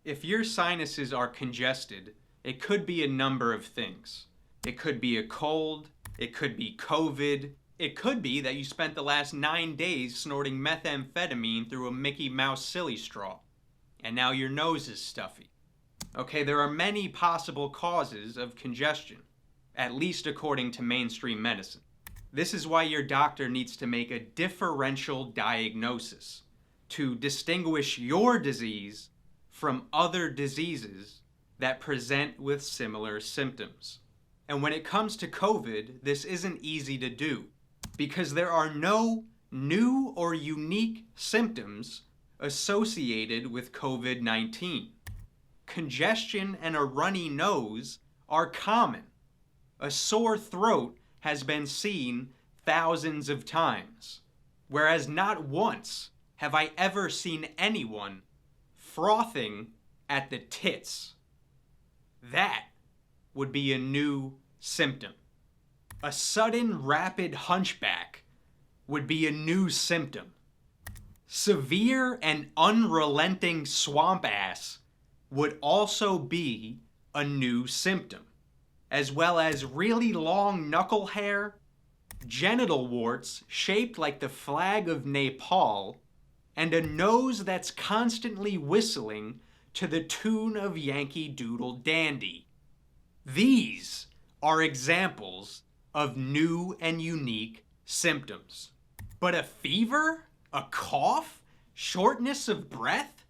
If your sinuses are congested, it could be a number of things. It could be a cold, it could be COVID, it could be that you spent the last 9 days snorting methamphetamine through a Mickey Mouse silly straw, and now your nose is stuffy. Okay, there are many possible causes of congestion, at least according to mainstream medicine. This is why your doctor needs to make a differential diagnosis to distinguish your disease from other diseases that present with similar symptoms. And when it comes to COVID, this isn't easy to do because there are no new or unique symptoms associated with COVID-19. Congestion and a runny nose are common. A sore throat has been seen thousands of times, whereas not once have I ever seen anyone frothing at the tits. That would be a new symptom. A sudden rapid hunchback would be a new symptom. Severe and unrelenting swamp ass would also be a new symptom, as well as really long knuckle hair, genital warts shaped like the flag of Nepal, and a nose that's constantly whistling to the tune of Yankee Doodle Dandy. These are examples of new and unique symptoms. But a fever, a cough, shortness of breath,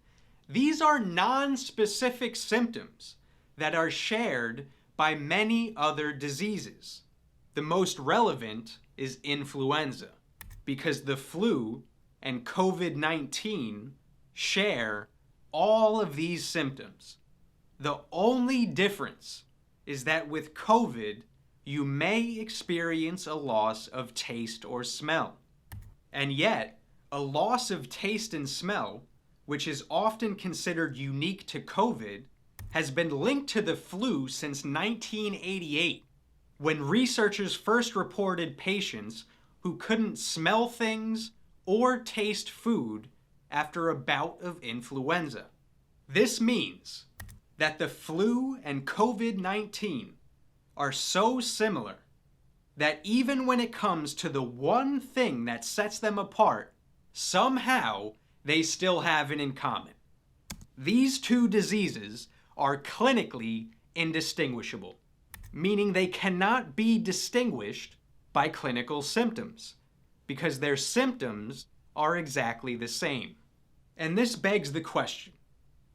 these are non-specific symptoms that are shared by many other diseases. The most relevant is influenza, because the flu and COVID-19 share all of these symptoms. The only difference is that with COVID, you may experience a loss of taste or smell. And yet, a loss of taste and smell, which is often considered unique to COVID, has been linked to the flu since 1988, when researchers first reported patients who couldn't smell things or taste food after a bout of influenza. This means that the flu and COVID-19 are so similar that even when it comes to the one thing that sets them apart, somehow they still have it in common. These two diseases are clinically indistinguishable, meaning they cannot be distinguished by clinical symptoms, because their symptoms are exactly the same. And this begs the question,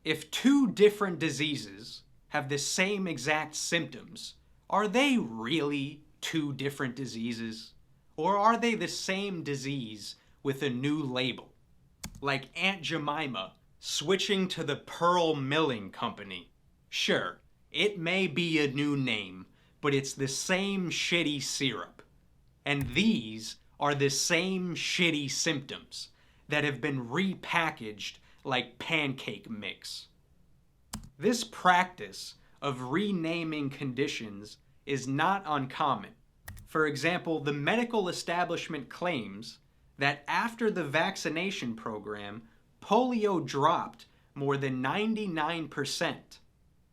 if two different diseases have the same exact symptoms, are they really two different diseases? Or are they the same disease with a new label? Like Aunt Jemima switching to the Pearl Milling Company. Sure, it may be a new name, but it's the same shitty syrup. And these are the same shitty symptoms that have been repackaged like pancake mix. This practice of renaming conditions is not uncommon. For example, the medical establishment claims that after the vaccination program, polio dropped more than 99%.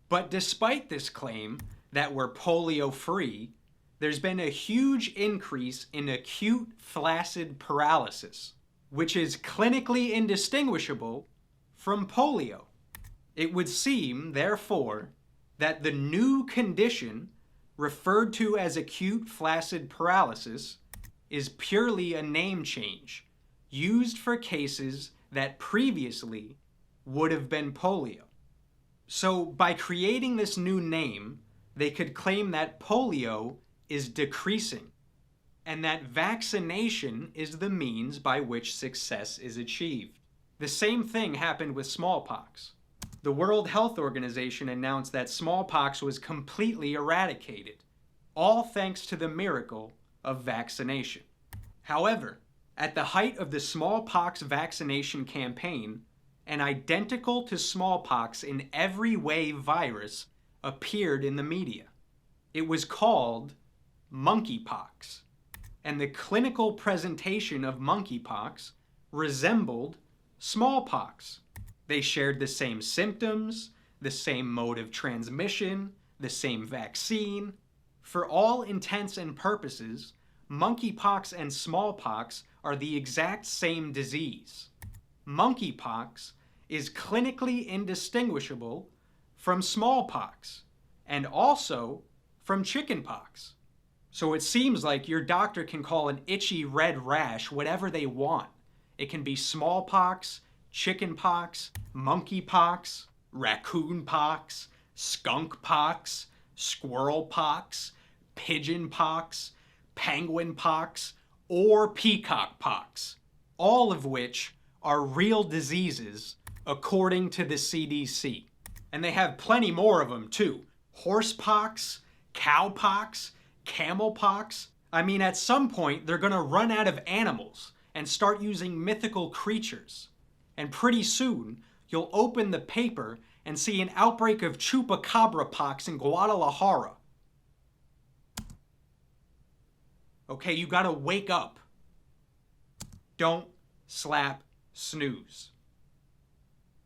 But despite this claim that we're polio-free, there's been a huge increase in acute flaccid paralysis, which is clinically indistinguishable from polio. It would seem, therefore, that the new condition referred to as acute flaccid paralysis is purely a name change used for cases that previously would have been polio. So by creating this new name, they could claim that polio is decreasing and that vaccination is the means by which success is achieved. The same thing happened with smallpox. The World Health Organization announced that smallpox was completely eradicated, all thanks to the miracle of vaccination. However, at the height of the smallpox vaccination campaign, an identical to smallpox in every way virus appeared in the media. It was called monkeypox, and the clinical presentation of monkeypox resembled smallpox. They shared the same symptoms, the same mode of transmission, the same vaccine. For all intents and purposes, monkeypox and smallpox are the exact same disease. Monkeypox is clinically indistinguishable from smallpox and also from chickenpox. So it seems like your doctor can call an itchy red rash whatever they want. It can be smallpox, chickenpox, monkeypox, raccoon pox, skunk pox, squirrel pox, pigeon pox, penguin pox, or peacock pox, all of which are real diseases according to the CDC. And they have plenty more of them too. Horse pox, cow pox, camel pox. I mean, at some point, they're gonna run out of animals and start using mythical creatures. And pretty soon, you'll open the paper and see an outbreak of Chupacabra-pox in Guadalajara. Okay, you gotta wake up. Don't slap snooze.